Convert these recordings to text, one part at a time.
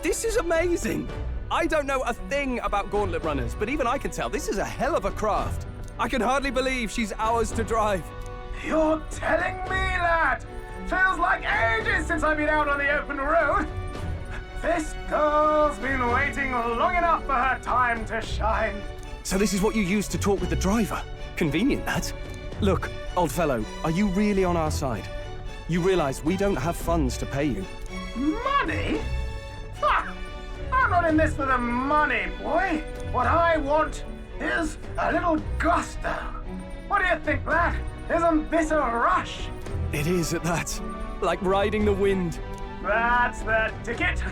This is amazing! I don't know a thing about gauntlet runners, but even I can tell this is a hell of a craft. I can hardly believe she's ours to drive. You're telling me that? Feels like ages since I've been out on the open road. This girl's been waiting long enough for her time to shine. So this is what you use to talk with the driver? Convenient, that. Look, old fellow, are you really on our side? You realize we don't have funds to pay you. Money? Ha! I'm not in this for the money, boy. What I want is a little gusto. What do you think, lad? Isn't this a rush? It is at that. Like riding the wind. That's the ticket.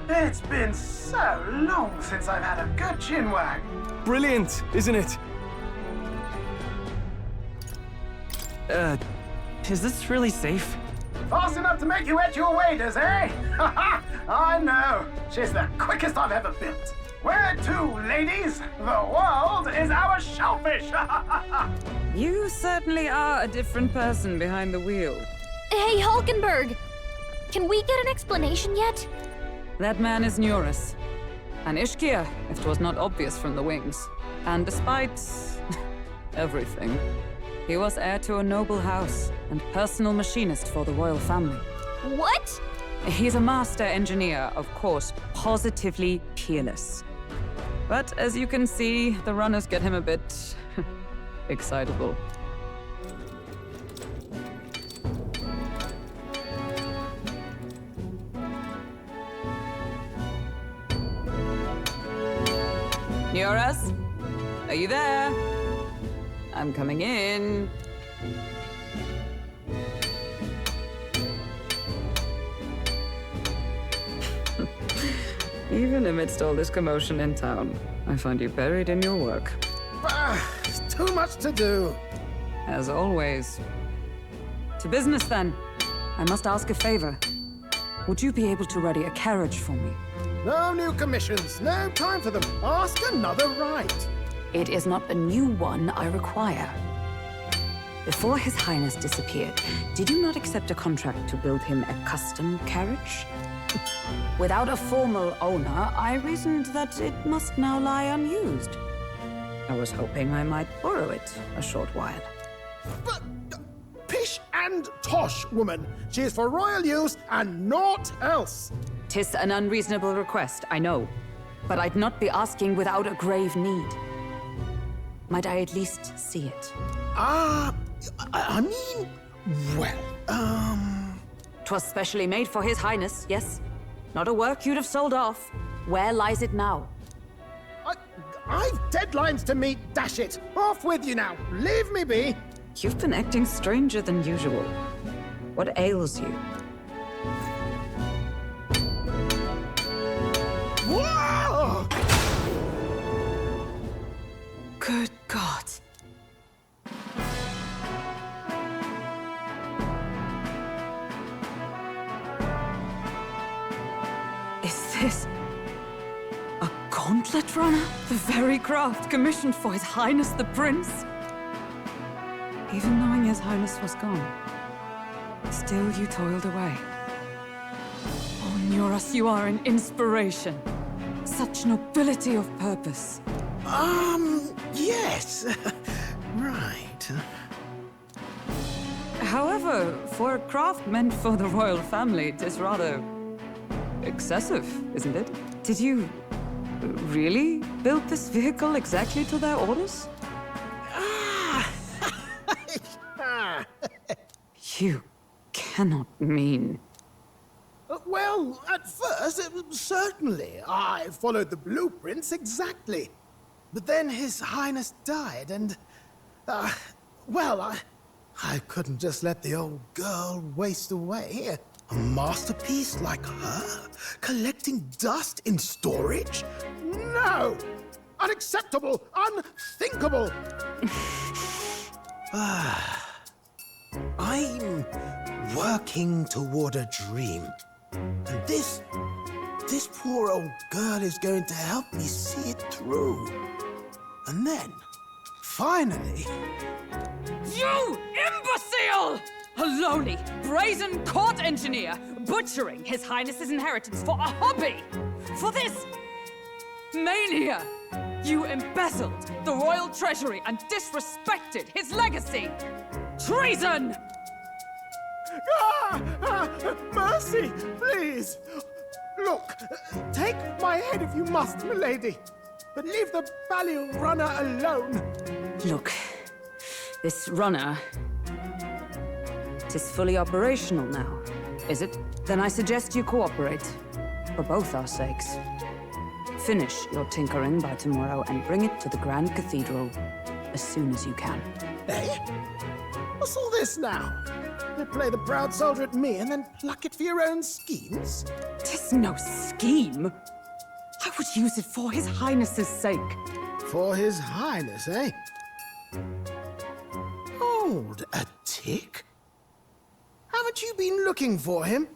It's been so long since I've had a good chinwag. Brilliant, isn't it? Is this really safe? Fast enough to make you wet your waders, eh? I know. She's the quickest I've ever built. Where to, ladies? The world is our shellfish. You certainly are a different person behind the wheel. Hey, Hulkenberg! Can we get an explanation yet? That man is Neurus. An Ishkia, if 'twas not obvious from the wings. And despite everything, he was heir to a noble house and personal machinist for the royal family. What? He's a master engineer, of course, positively peerless. But as you can see, the runners get him a bit excitable. Neurus? Are you there? I'm coming in. Even amidst all this commotion in town, I find you buried in your work. Too much to do. As always. To business, then. I must ask a favor. Would you be able to ready a carriage for me? No new commissions, no time for them. Ask another right. It is not a new one I require. Before His Highness disappeared, did you not accept a contract to build him a custom carriage? Without a formal owner, I reasoned that it must now lie unused. I was hoping I might borrow it a short while. But pish and tosh, woman. She is for royal use and naught else. 'Tis an unreasonable request, I know. But I'd not be asking without a grave need. Might I at least see it? I mean, well, 'Twas specially made for His Highness, yes? Not a work you'd have sold off. Where lies it now? I've deadlines to meet, dash it. Off with you now. Leave me be. You've been acting stranger than usual. What ails you? Whoa! Good God. Is this a gauntlet runner? The very craft commissioned for His Highness the Prince? Even knowing His Highness was gone, still you toiled away. Oh, Neurus, you are an inspiration. Such nobility of purpose. Yes. Right. However, for a craft meant for the royal family, it is rather excessive, isn't it? Did you really build this vehicle exactly to their orders? You cannot mean... Well, at first, certainly. I followed the blueprints exactly. But then His Highness died, and... I couldn't just let the old girl waste away. A masterpiece like her? Collecting dust in storage? No! Unacceptable! Unthinkable! I'm working toward a dream. And this poor old girl is going to help me see it through. And then, finally... You imbecile! A lowly, brazen court engineer, butchering His Highness's inheritance for a hobby! For this mania! You embezzled the royal treasury and disrespected his legacy! Treason! Mercy, please! Look, take my head if you must, milady. But leave the value runner alone. Look, this runner... it is fully operational now, is it? Then I suggest you cooperate, for both our sakes. Finish your tinkering by tomorrow and bring it to the Grand Cathedral as soon as you can. Eh? What's all this now? You play the proud soldier at me and then pluck it for your own schemes? 'Tis no scheme. I would use it for His Highness's sake. For His Highness, eh? Hold a tick. Haven't you been looking for him?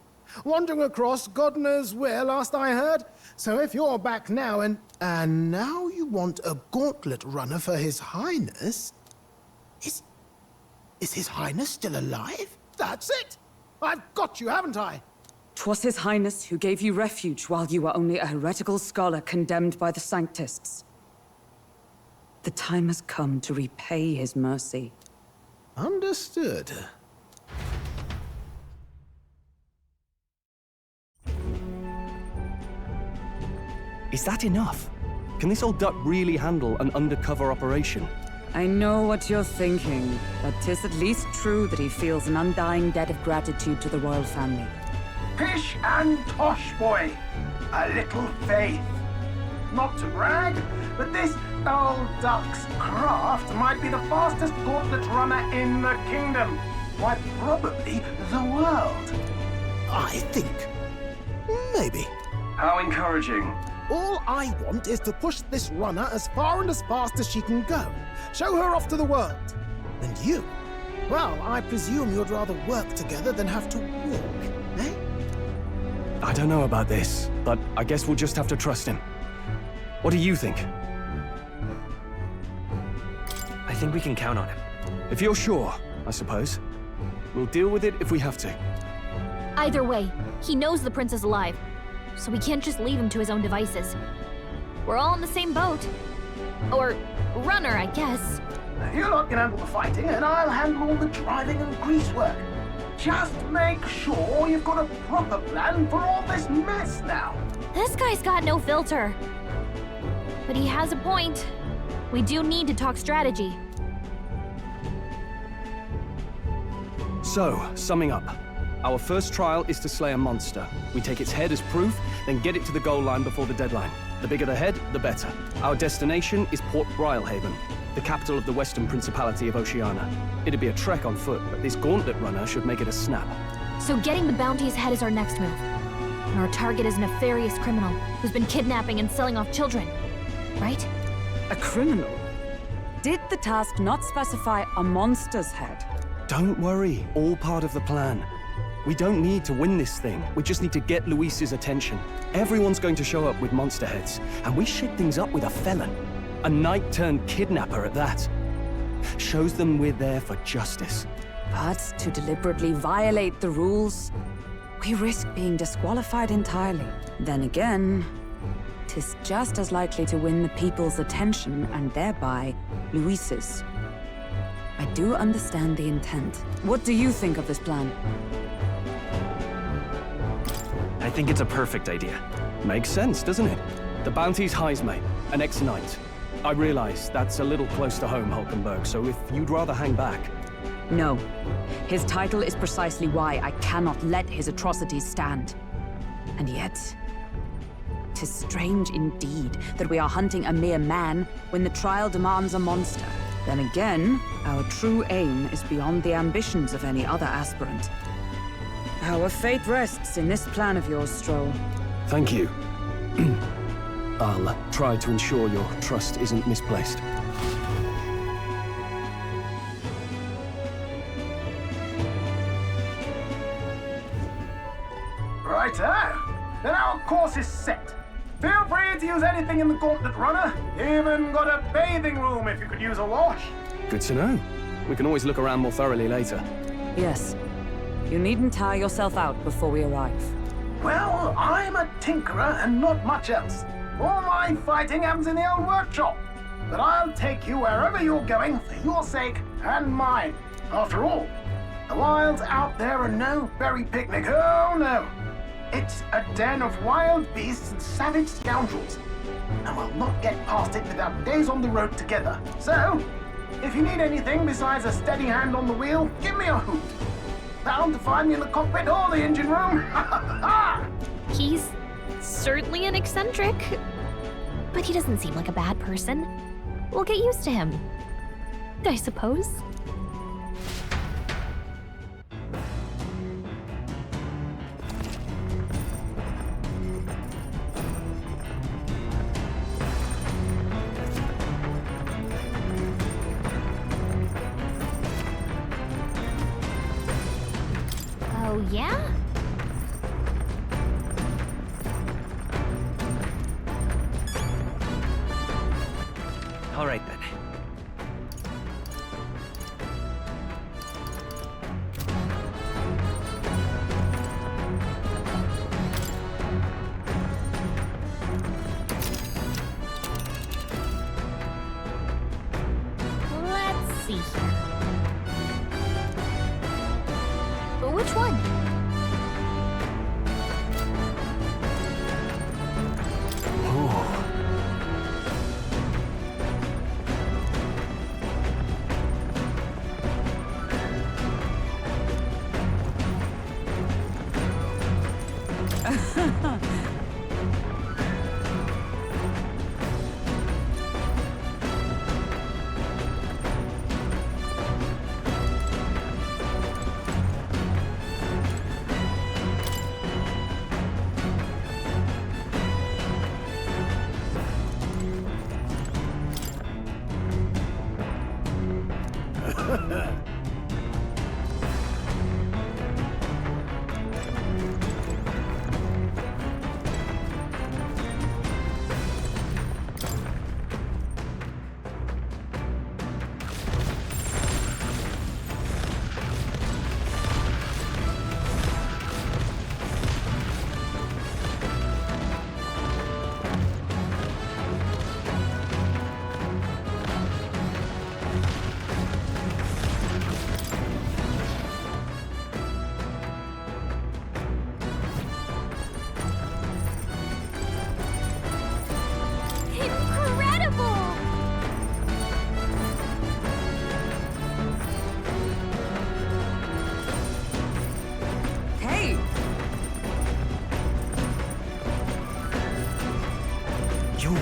Wandering across God knows where, last I heard. So if you're back now and now you want a gauntlet runner for His Highness? Is His Highness still alive? That's it! I've got you, haven't I? 'Twas His Highness who gave you refuge while you were only a heretical scholar condemned by the Sanctists. The time has come to repay His mercy. Understood. Is that enough? Can this old duck really handle an undercover operation? I know what you're thinking, but 'tis at least true that he feels an undying debt of gratitude to the royal family. Pish and tosh, boy. A little faith. Not to brag, but this old duck's craft might be the fastest gauntlet runner in the kingdom. Why, probably the world. I think. Maybe. How encouraging. All I want is to push this runner as far and as fast as she can go. Show her off to the world. And you? Well, I presume you'd rather work together than have to walk, eh? I don't know about this, but I guess we'll just have to trust him. What do you think? I think we can count on him. If you're sure, I suppose. We'll deal with it if we have to. Either way, he knows the prince is alive, so we can't just leave him to his own devices. We're all in the same boat. Or runner, I guess. You lot can handle the fighting, and I'll handle all the driving and greasework. Just make sure you've got a proper plan for all this mess now. This guy's got no filter. But he has a point. We do need to talk strategy. So, summing up. Our first trial is to slay a monster. We take its head as proof, then get it to the goal line before the deadline. The bigger the head, the better. Our destination is Port Brilehaven, the capital of the Western Principality of Oceania. It'd be a trek on foot, but this gauntlet runner should make it a snap. So getting the bounty's head is our next move. And our target is a nefarious criminal who's been kidnapping and selling off children. Right? A criminal? Did the task not specify a monster's head? Don't worry, all part of the plan. We don't need to win this thing. We just need to get Luis's attention. Everyone's going to show up with monster heads, and we shake things up with a felon. A knight-turned-kidnapper at that. Shows them we're there for justice. But to deliberately violate the rules, we risk being disqualified entirely. Then again, 'tis just as likely to win the people's attention and thereby Luis's. I do understand the intent. What do you think of this plan? I think it's a perfect idea. Makes sense, doesn't it? The bounty's Heismate, an ex-knight. I realize that's a little close to home, Hulkenberg, so if you'd rather hang back... No. His title is precisely why I cannot let his atrocities stand. And yet, 'tis strange indeed that we are hunting a mere man when the trial demands a monster. Then again, our true aim is beyond the ambitions of any other aspirant. Our fate rests in this plan of yours, Stroll. Thank you. I'll try to ensure your trust isn't misplaced. Righto. Then our course is set. Feel free to use anything in the gauntlet runner. Even got a bathing room if you could use a wash. Good to know. We can always look around more thoroughly later. Yes. You needn't tire yourself out before we arrive. Well, I'm a tinkerer and not much else. All my fighting happens in the old workshop. But I'll take you wherever you're going for your sake and mine. After all, the wilds out there are no berry picnic. Oh no! It's a den of wild beasts and savage scoundrels. And we'll not get past it without days on the road together. So, if you need anything besides a steady hand on the wheel, give me a hoot. Bound to find me in the cockpit or the engine room. He's certainly an eccentric, but he doesn't seem like a bad person. We'll get used to him, I suppose. Oh, yeah? All right then. Let's see here. Which one?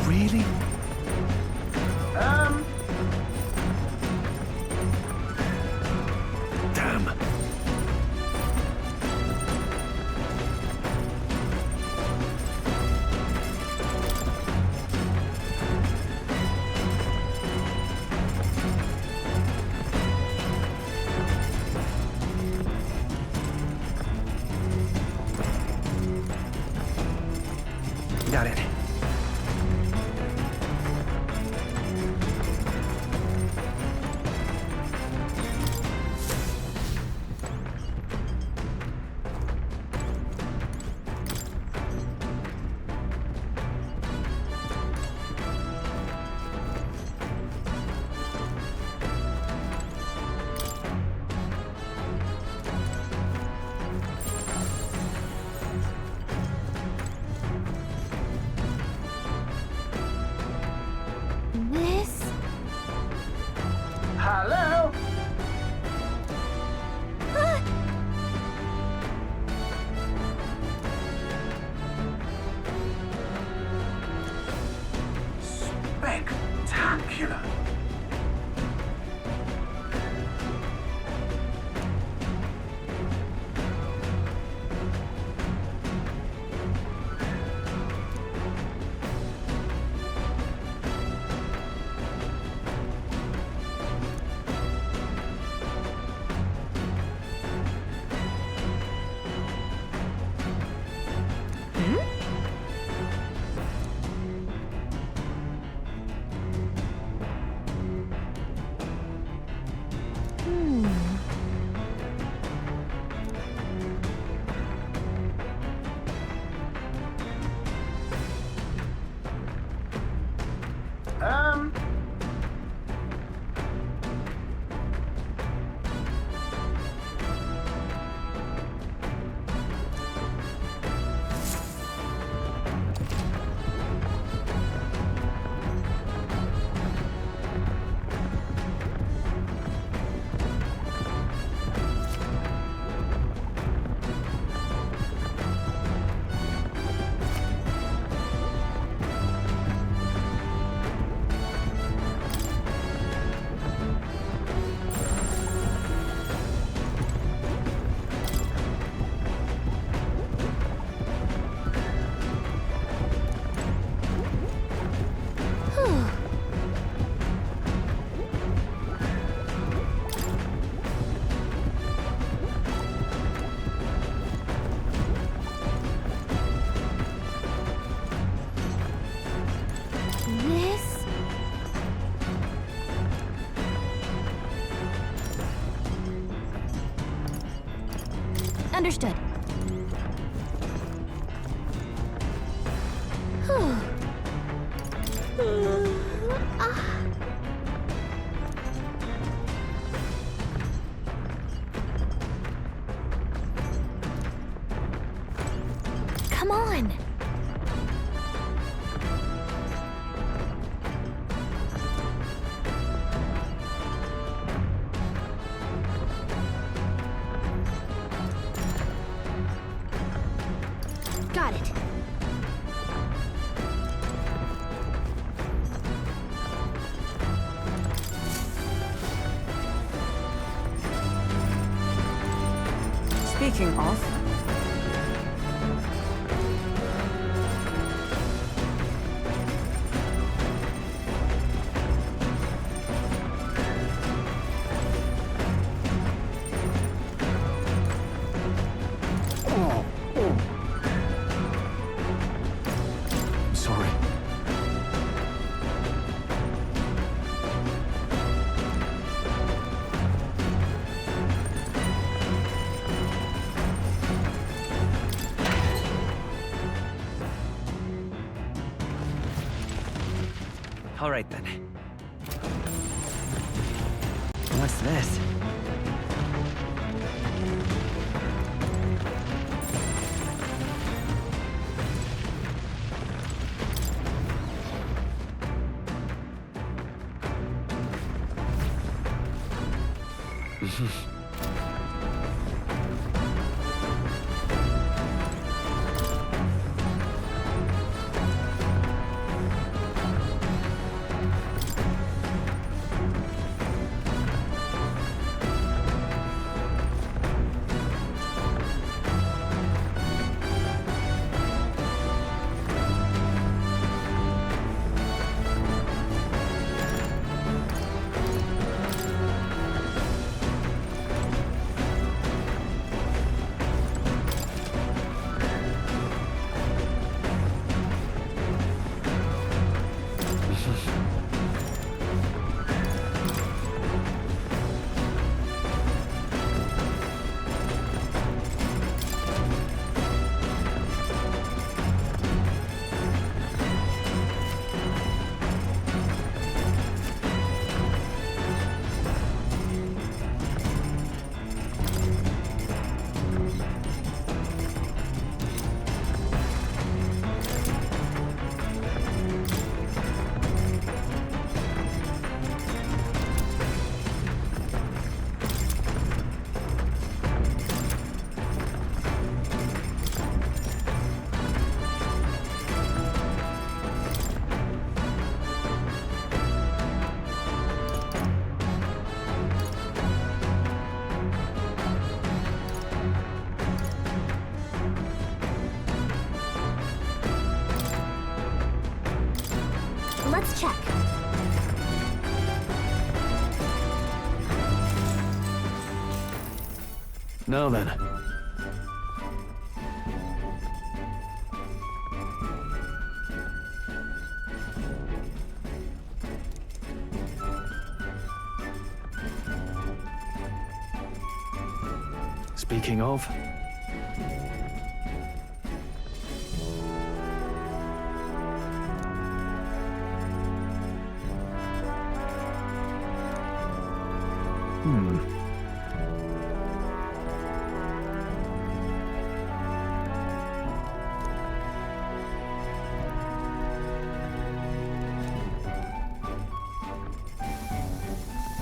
Really? Damn. Got it. Hello? Spectacular. Understood. Come on! Got it. Speaking of... I'm sorry. All right, then. What's this? Let's check. Now then. Speaking of...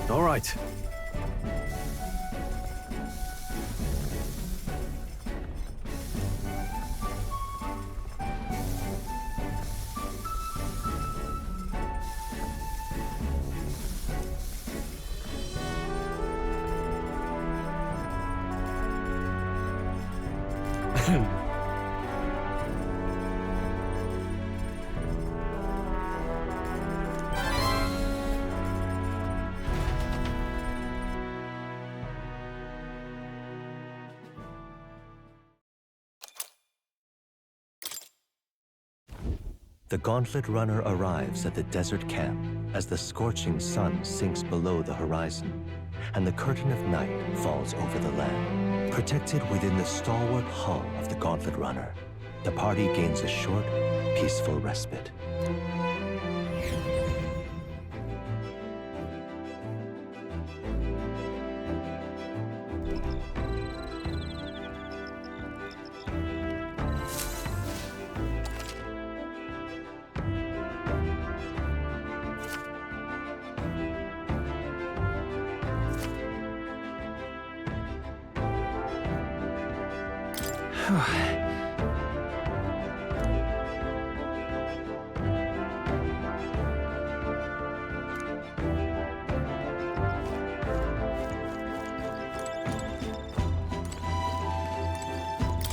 All right. The Gauntlet Runner arrives at the desert camp as the scorching sun sinks below the horizon, and the curtain of night falls over the land. Protected within the stalwart hull of the Gauntlet Runner, the party gains a short, peaceful respite.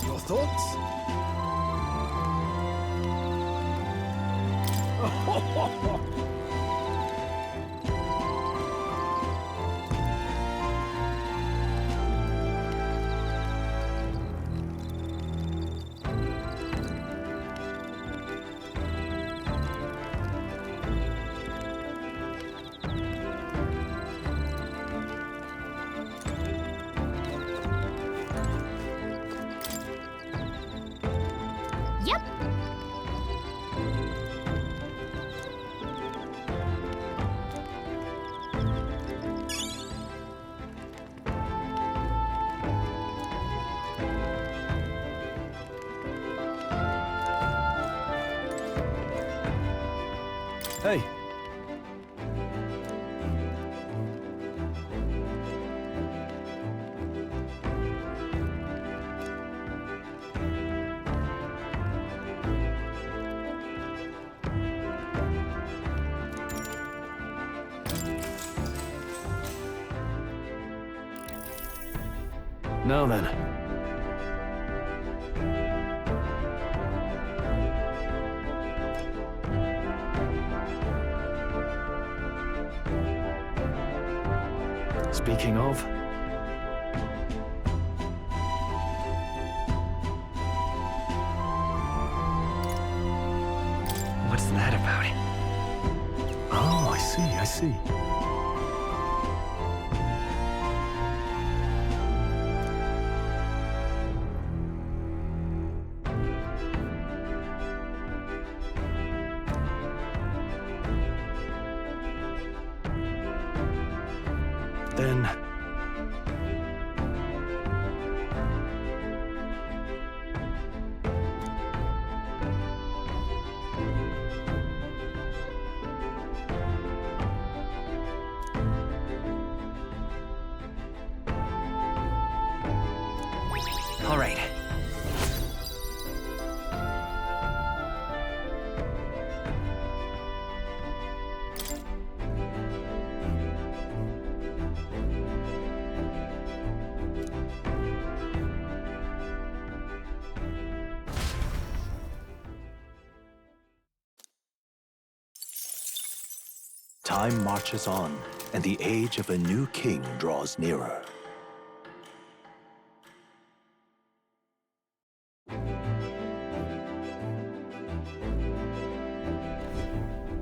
Your thoughts? Yep. Hey. Now then. Speaking of, What's that about? oh, I see. Then All right. Time marches on, and the age of a new king draws nearer.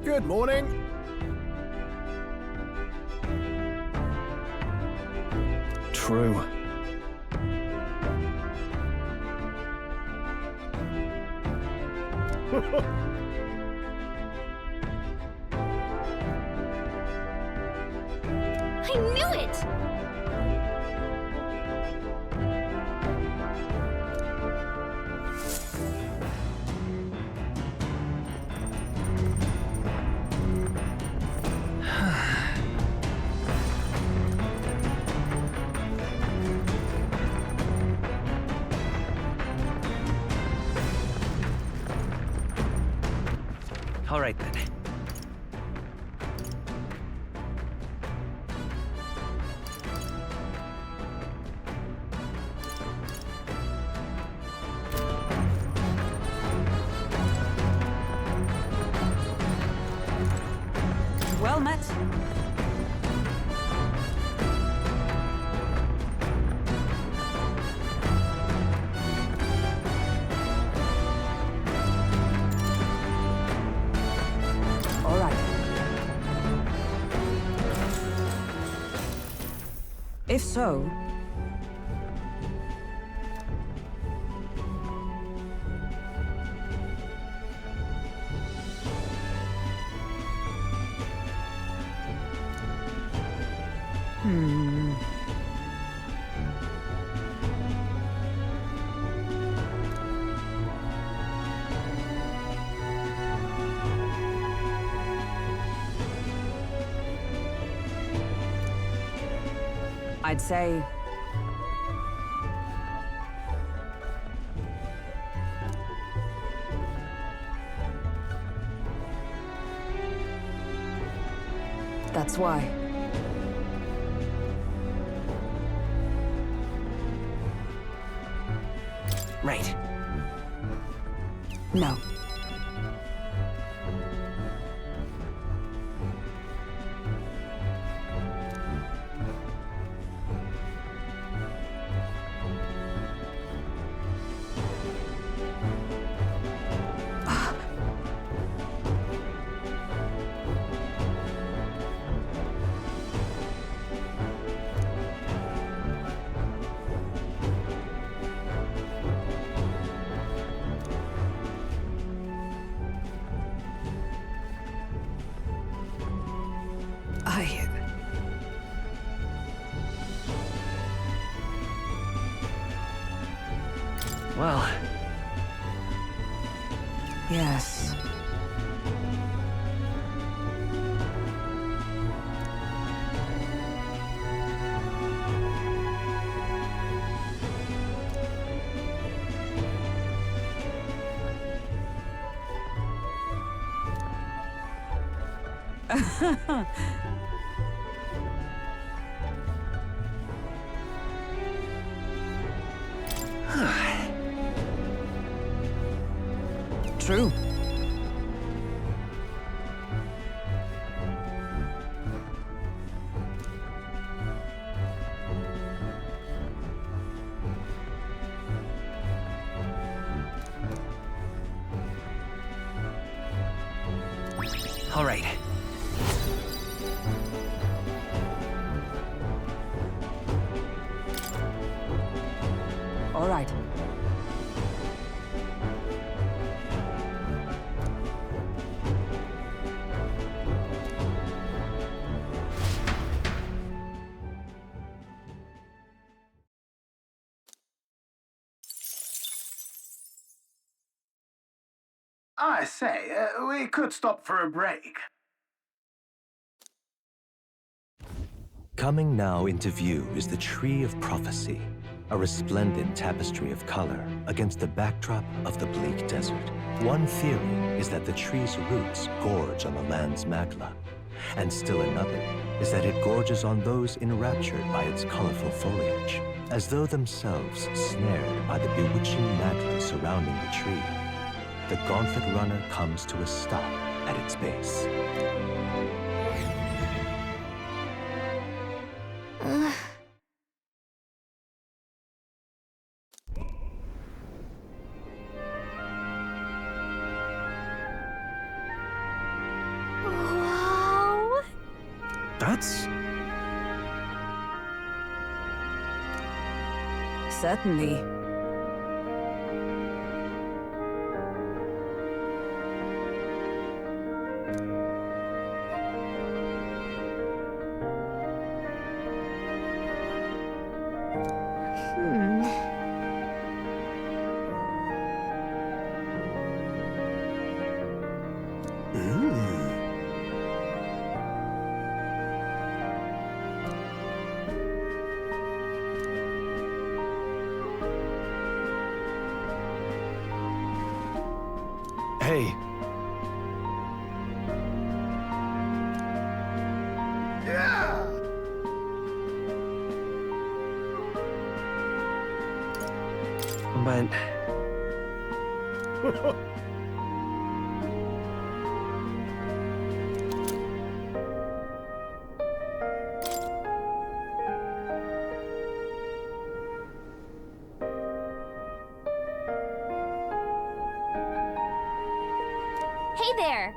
Good morning. true. I knew it! All right then. Well met. All right. If so, I'd say... That's why. Right. No. Well, Yes. True. all right. All right. I say, we could stop for a break. Coming now into view is the Tree of Prophecy, a resplendent tapestry of color against the backdrop of the bleak desert. One theory is that the tree's roots gorge on the land's magla, and still another is that it gorges on those enraptured by its colorful foliage, as though themselves snared by the bewitching magla surrounding the tree. The gauntlet runner comes to a stop at its base. Wow. That's... Certainly. Hey, Yeah! But Hey there.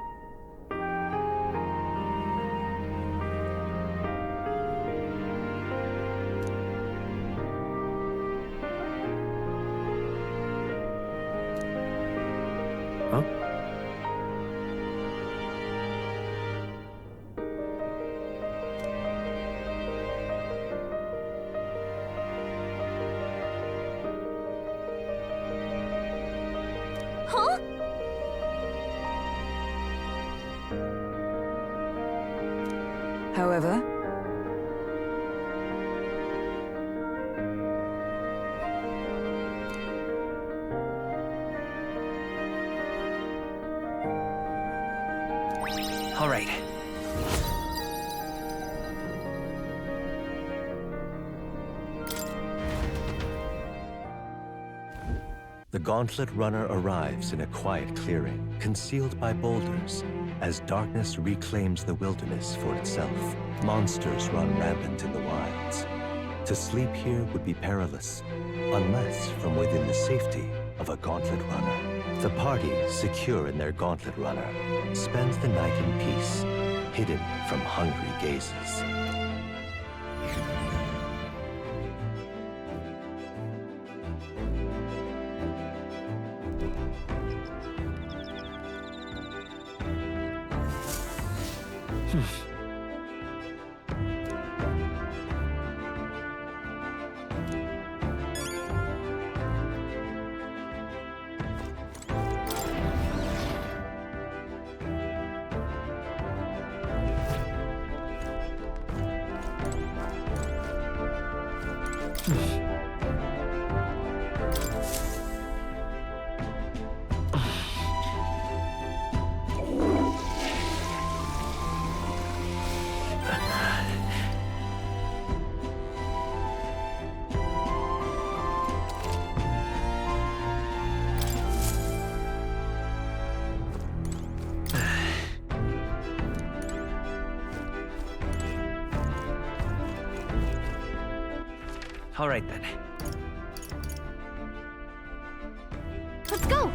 huh? Huh? However, All right. The gauntlet runner arrives in a quiet clearing, concealed by boulders. As darkness reclaims the wilderness for itself, monsters run rampant in the wilds. To sleep here would be perilous, unless from within the safety of a gauntlet runner. The party, secure in their gauntlet runner, spends the night in peace, hidden from hungry gazes. All right, then. Let's go!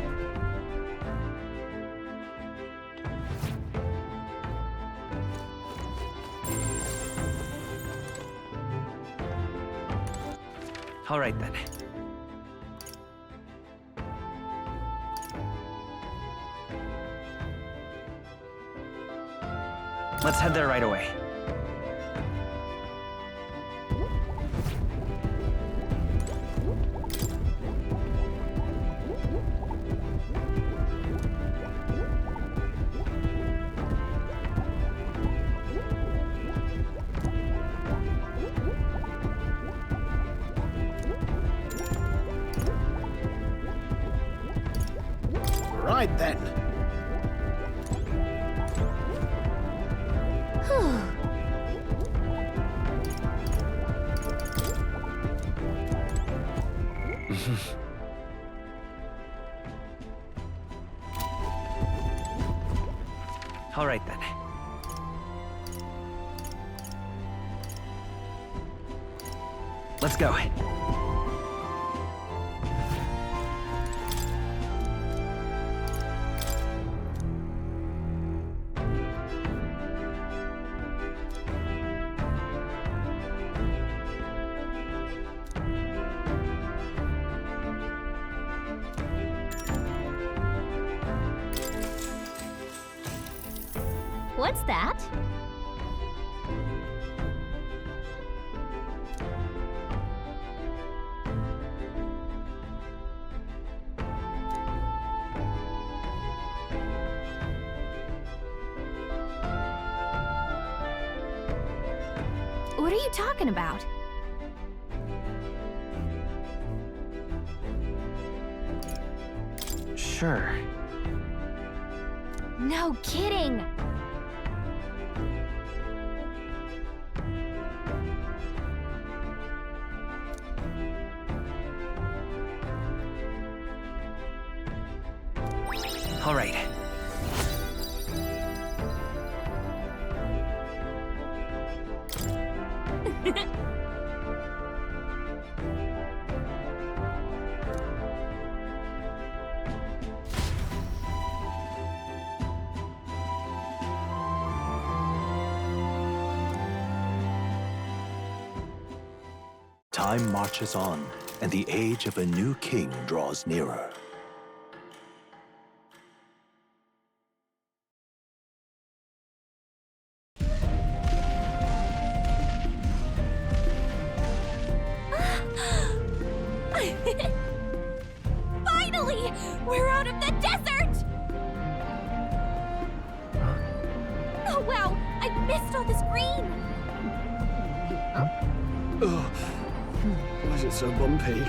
All right, then. Let's head there right away. Right then. All right, then. Let's go. What's that? What are you talking about? Sure. No kidding! All right. Time marches on, and the age of a new king draws nearer. Finally! We're out of the desert! Oh wow, I missed all this green! Why is it so bumpy?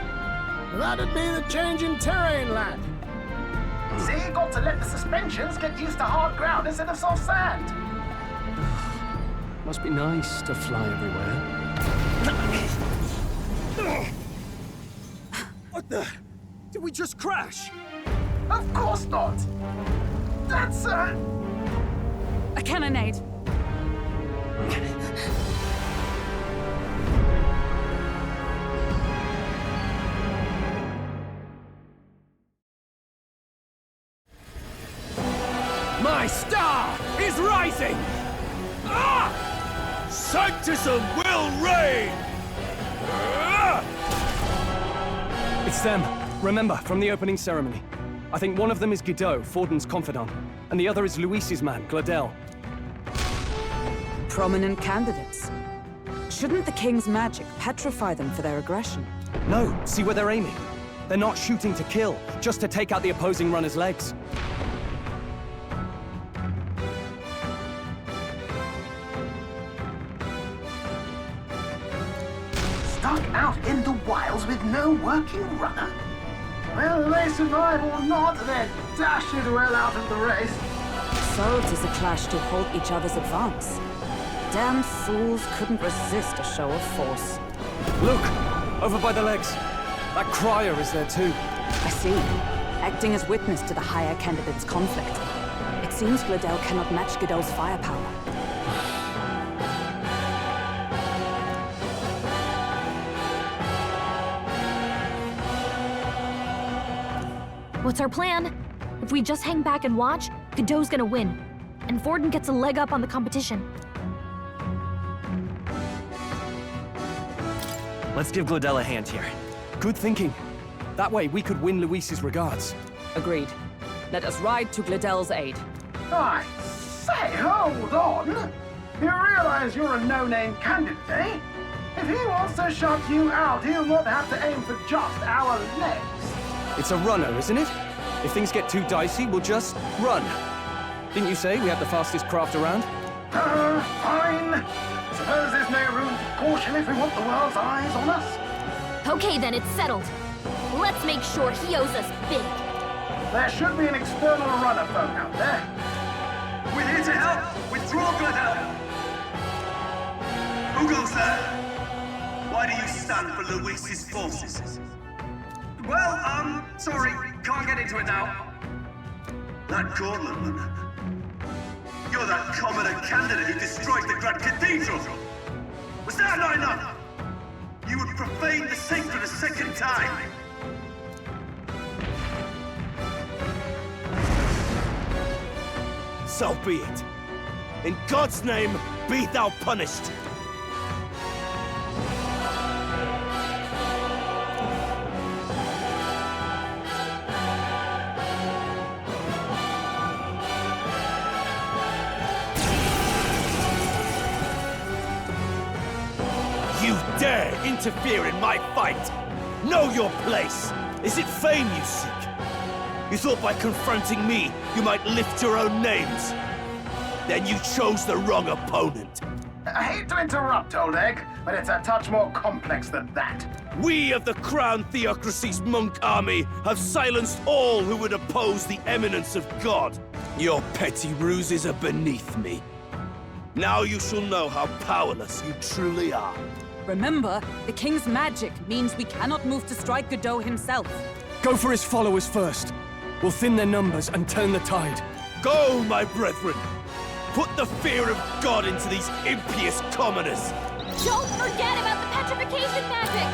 That'd be the change in terrain, lad. See, got to let the suspensions get used to hard ground instead of soft sand. Must be nice to fly everywhere. What the? Did we just crash? Of course not! That's, A cannonade. My star is rising! Ah! Sanctism will reign! It's them. Remember, from the opening ceremony. I think one of them is Guido, Forden's confidant, and the other is Luis's man, Gladel. Prominent candidates. Shouldn't the king's magic petrify them for their aggression? No, see where they're aiming. They're not shooting to kill, just to take out the opposing runner's legs. stuck out in the wilds with no working runner. Whether they survive or not, they're dashed well out of the race. So it is a clash to halt each other's advance. Damned fools couldn't resist a show of force. Look! Over by the legs. That crier is there too. I see. Acting as witness to the higher candidate's conflict. It seems Gladel cannot match Godot's firepower. What's our plan? If we just hang back and watch, Godot's gonna win. And Forden gets a leg up on the competition. Let's give Gladel a hand here. Good thinking. That way we could win Luis's regards. Agreed. Let us ride to Gladel's aid. I say, hold on! You realize you're a no-name candidate, eh? If he wants to shut you out, he'll not have to aim for just our legs. It's a runner, isn't it? If things get too dicey, we'll just run. Didn't you say we have the fastest craft around? Fine. Suppose there's no room for caution if we want the world's eyes on us. Okay then, it's settled. Let's make sure he owes us big. There should be an external runner phone out there. We're here to help! Withdraw, Gladel! Who goes there? Why do you stand for Luis's forces? Well, sorry, can't get into it now. That Cortland man. You're that commoner candidate who destroyed the Grand Cathedral! Was that not enough? You would profane the sacred a second time! So be it. In God's name, be thou punished. You dare interfere in my fight! Know your place! Is it fame you seek? You thought by confronting me, you might lift your own names. Then you chose the wrong opponent. I hate to interrupt, old egg, but it's a touch more complex than that. We of the Crown Theocracy's monk army have silenced all who would oppose the eminence of God. Your petty ruses are beneath me. Now you shall know how powerless you truly are. Remember, the king's magic means we cannot move to strike Godot himself. Go for his followers first. We'll thin their numbers and turn the tide. Go, my brethren! Put the fear of God into these impious commoners! Don't forget about the petrification magic!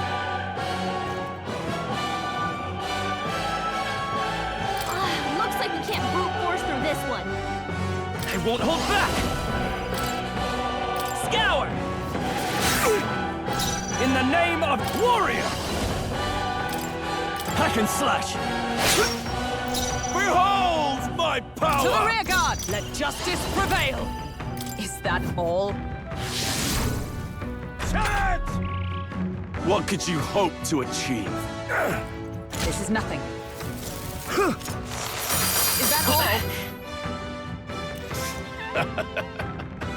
Looks like we can't brute force through this one. I won't hold back! Scour! In the name of warrior! Hack and slash! Behold my power! To the rear guard! Let justice prevail! Is that all? Charge! What could you hope to achieve? This is nothing. Is that all?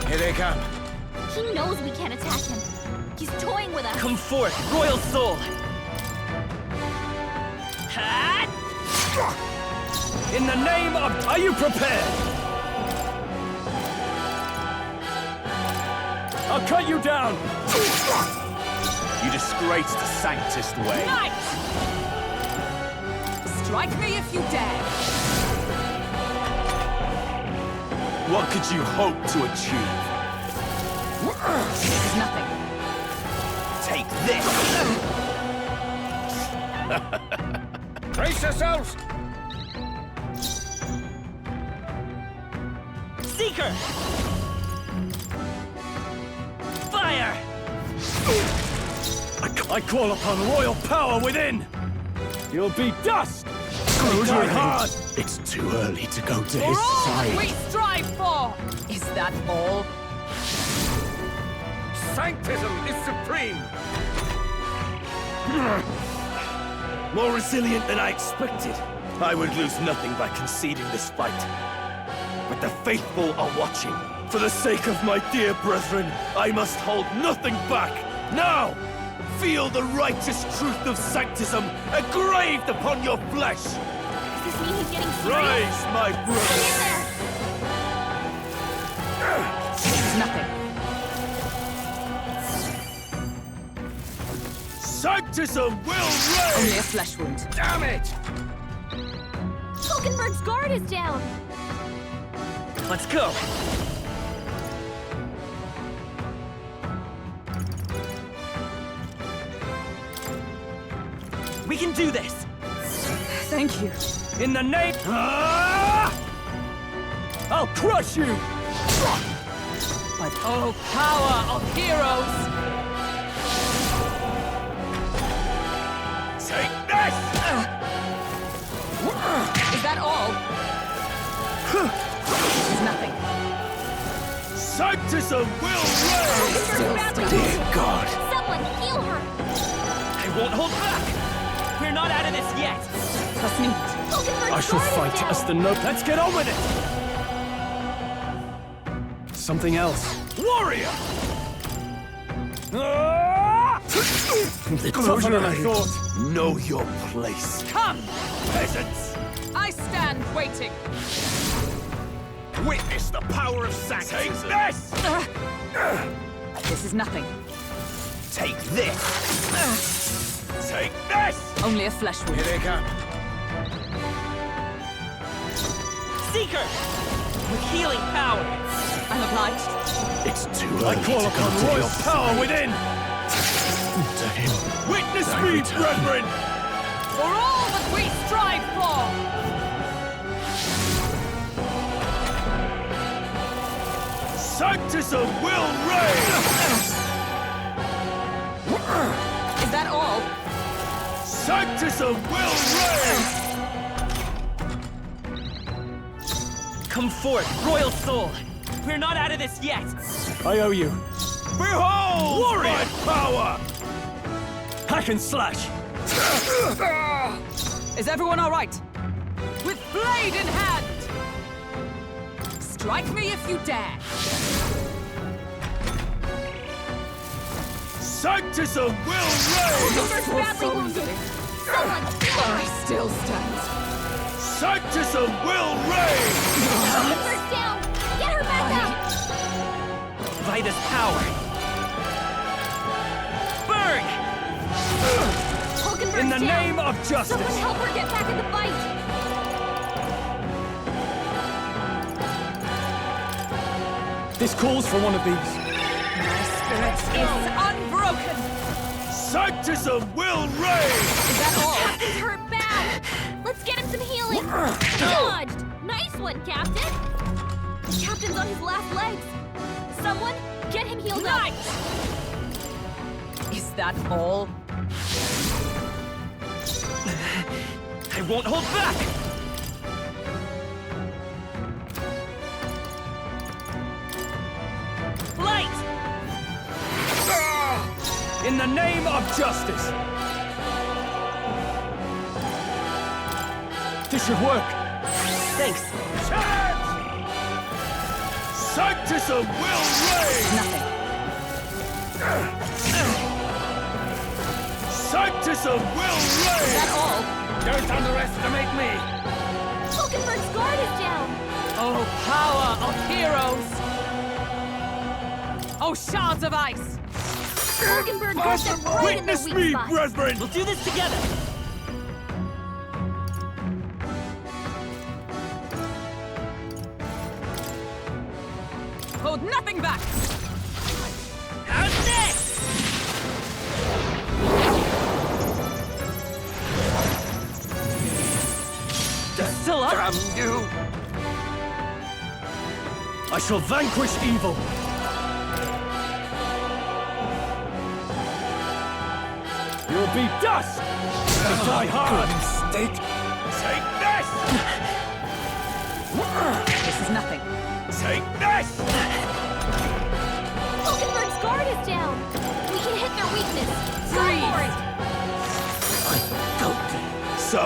Here they come. He knows we can't attack him. He's toying with us. Come forth, royal soul! Ha! In the name of... Are you prepared? I'll cut you down! You disgrace the Sanctist way. Knight! Strike me if you dare. What could you hope to achieve? This is nothing. Take this! Brace yourselves! Seeker! Fire! I call upon royal power within! You'll be dust! Try hard! It's too early to go to For his all side. we strive for! Is that all? Sanctism is supreme! More resilient than I expected. I would lose nothing by conceding this fight. But the faithful are watching. For the sake of my dear brethren, I must hold nothing back. Now, feel the righteous truth of Sanctism engraved upon your flesh. Does this mean he's getting serious? Rise, my Get in brothers. there! This is nothing. Sanctism will Only reign! a flesh wound. Damn it! Hulkenberg's guard is down! Let's go! We can do this! Thank you. In the name... I'll crush you! But oh, power of heroes! Take this! Is that all? This is nothing. Sanctism will reign! Still Badly standing. wounded. God. Someone heal her! I won't hold back! We're not out of this yet! Trust me. Hulkenberg's I shall guard is fight down. as the no... Let's get on with it! Something else. Warrior! It's tougher than I thought. Know your place. Come! Peasants! I stand waiting. Witness the power of Sanctism! Take this! This is nothing. Take this! Take this! Only a flesh wound. Here they come. Seeker! With healing power! I'm obliged. It's too early I call to upon go to royal his power within! To him. Witness I me, return. brethren! For all that we strive for! Sanctism will reign! Is that all? Sanctism will reign! Come forth, royal soul! We're not out of this yet! I owe you. Behold Warrior! my power! Hack and slash! Is everyone all right? With blade in hand! Strike me if you dare! Sanctism will reign! Hulkenberg's badly wounded. Someone heal I her! still stand. Sanctism will reign! Hulkenberg's down! Get her back up! By this power! Burn! Hulkenberg's In the down! name of justice! Someone help her get back in the fight! This calls for one of these. My spirit is unbroken! Sanctism will reign! Is that all? Captain's hurt bad! Let's get him some healing! Dodged! Nice one, Captain! The Captain's on his last legs! Someone, get him healed up! Is that all? I won't hold back! Light! In the name of justice! This should work. Thanks. Sanctism will reign! Nothing. Sanctism will Is reign! that all? Don't underestimate me! Hulkenberg's guard is down! Oh, power of heroes! Oh, shards of ice! Bergenberg got them right in their Witness weak me, spots. brethren! We'll do this together. Hold nothing back! How's this? Still up? Damn you! I shall vanquish evil! You'll be dust! Die hard! Mistake! Take this! This is nothing. Take this! Bergenberg's guard is down. We can hit their weakness. Go for it. So,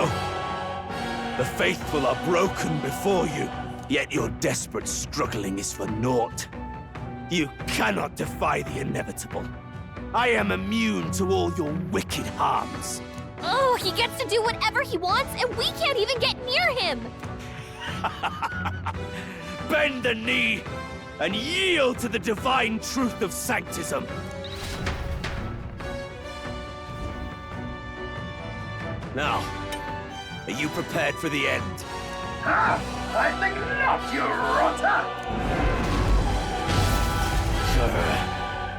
the faithful are broken before you, yet your desperate struggling is for naught. You cannot defy the inevitable. I am immune to all your wicked harms. Oh, he gets to do whatever he wants, and we can't even get near him. Bend the knee and yield to the divine truth of sanctism. Now, are you prepared for the end? Ah, I think not, you rotter!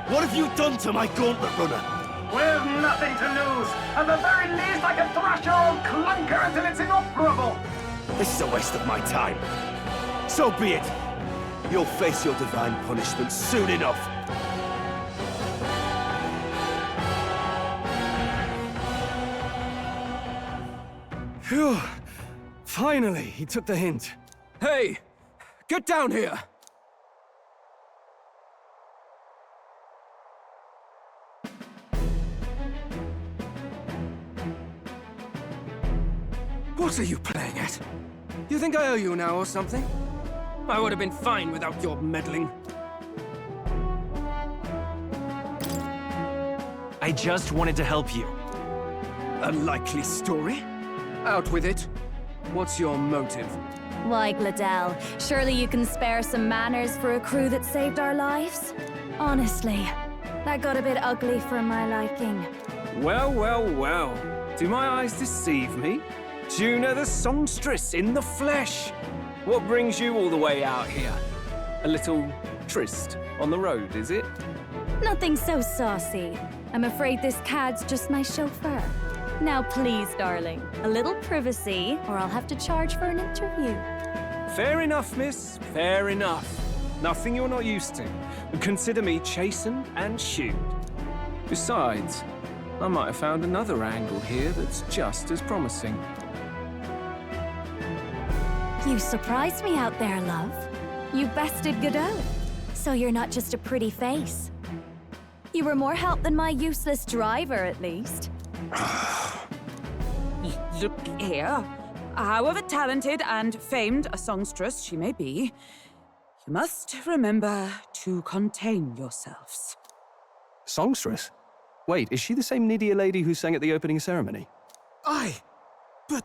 What have you done to my gauntlet runner? We've nothing to lose. At the very least, I can thrash your old clunker until it's inoperable. This is a waste of my time. So be it. You'll face your divine punishment soon enough. Phew. Finally, he took the hint. Hey, get down here! What are you playing at? You think I owe you now or something? I would have been fine without your meddling. I just wanted to help you. A likely story? Out with it. What's your motive? Why, Gladell, surely you can spare some manners for a crew that saved our lives? Honestly, that got a bit ugly for my liking. Well, well, well. Do my eyes deceive me? Juna the songstress in the flesh. What brings you all the way out here? A little tryst on the road, is it? Nothing so saucy. I'm afraid this cad's just my chauffeur. Now please, darling, a little privacy, or I'll have to charge for an interview. Fair enough, miss. Fair enough. Nothing you're not used to. Consider me chastened and shooed. Besides, I might have found another angle here that's just as promising. You surprised me out there, love. You bested Godot. So you're not just a pretty face. You were more help than my useless driver, at least. Look here. However talented and famed a songstress she may be, you must remember to contain yourselves. Songstress? Wait, is she the same Nydia lady who sang at the opening ceremony? Aye, but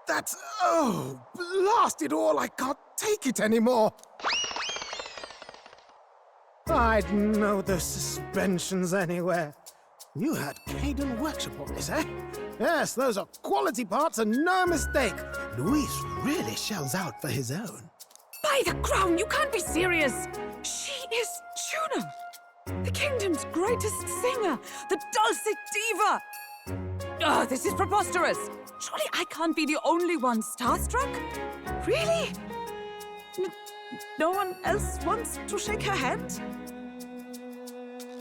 that's... oh, blast it all, I can't take it anymore. I'd know those suspensions anywhere. You had Caden workshop on this, eh? Yes, those are quality parts and no mistake. Luis really shells out for his own. By the crown, you can't be serious! She is Juno, the kingdom's greatest singer, the dulcet diva! Oh, this is preposterous! Surely I can't be the only one starstruck? Really? No one else wants to shake her hand?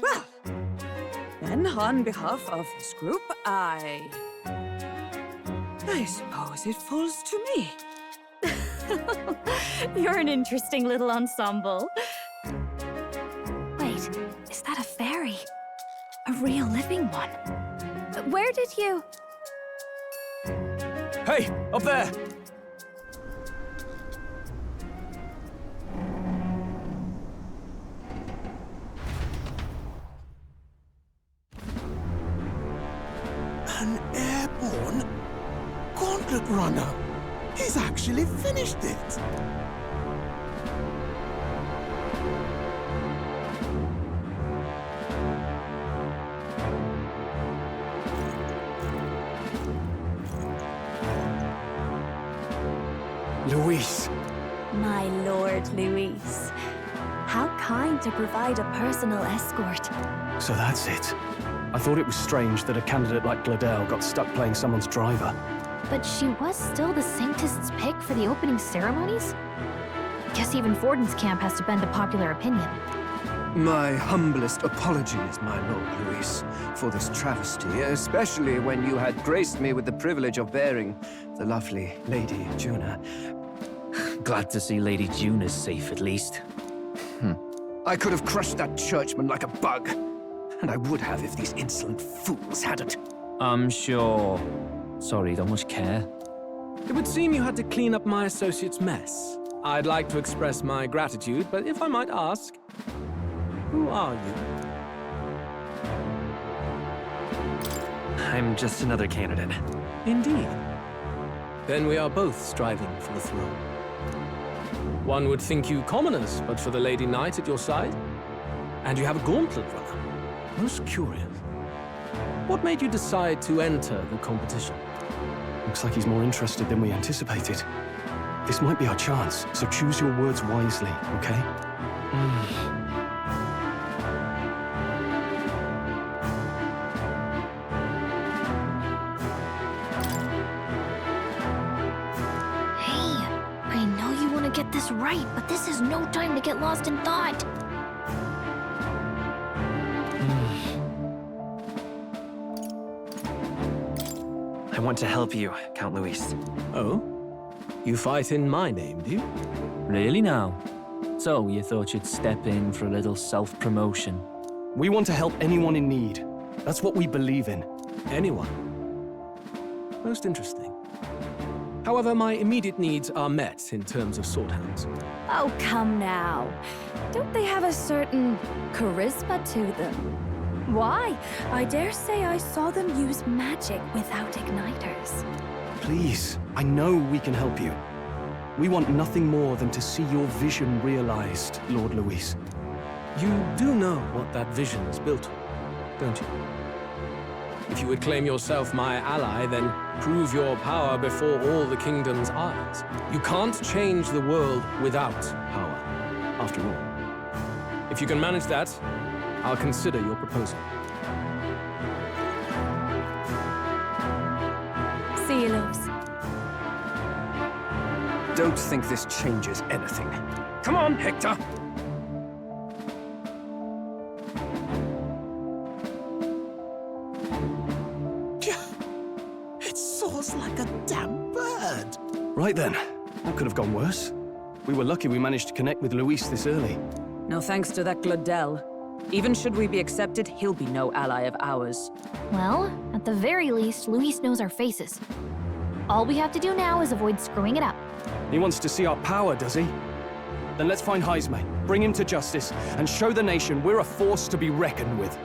Well, then on behalf of this group, I suppose it falls to me. You're an interesting little ensemble. Wait, is that a fairy? A real living one? Where did you... Hey, up there! An airborne gauntlet runner. He's actually finished it. my Lord Luis. How kind to provide a personal escort. So that's it. I thought it was strange that a candidate like Gladel got stuck playing someone's driver. But she was still the Sanctist's pick for the opening ceremonies? Guess even Forden's camp has to bend to popular opinion. My humblest apologies, my Lord Luis, for this travesty, especially when you had graced me with the privilege of bearing the lovely Lady Juna. Glad to see Lady Juna's safe, at least. I could have crushed that churchman like a bug. And I would have if these insolent fools hadn't. I'm sure. Sorry, don't much care. It would seem you had to clean up my associate's mess. I'd like to express my gratitude, but if I might ask, who are you? I'm just another candidate. Indeed. Then we are both striving for the throne. One would think you commoners, but for the Lady Knight at your side. And you have a gauntlet runner. Most curious. What made you decide to enter the competition? Looks like he's more interested than we anticipated. This might be our chance, so choose your words wisely, okay? Hey, I know you want to get this right, but this is no time to get lost in thought. I want to help you, Count Luis. Oh? You fight in my name, do you? Really now? So, you thought you'd step in for a little self-promotion? We want to help anyone in need. That's what we believe in. Anyone? Most interesting. However, my immediate needs are met in terms of swordhands. Oh, come now. Don't they have a certain charisma to them? Why? I dare say I saw them use magic without igniters. Please, I know we can help you. We want nothing more than to see your vision realized, Lord Luis. You do know what that vision is built on, don't you? If you would claim yourself my ally, then prove your power before all the kingdom's eyes. You can't change the world without power, after all. If you can manage that, I'll consider your proposal. See you, loves. Don't think this changes anything. Come on, Hector! It soars like a damn bird. Right then, that could have gone worse. We were lucky we managed to connect with Luis this early. No thanks to that Gladel. Even should we be accepted, he'll be no ally of ours. Well, at the very least, Luis knows our faces. All we have to do now is avoid screwing it up. He wants to see our power, does he? Then let's find Heisme, bring him to justice, and show the nation we're a force to be reckoned with.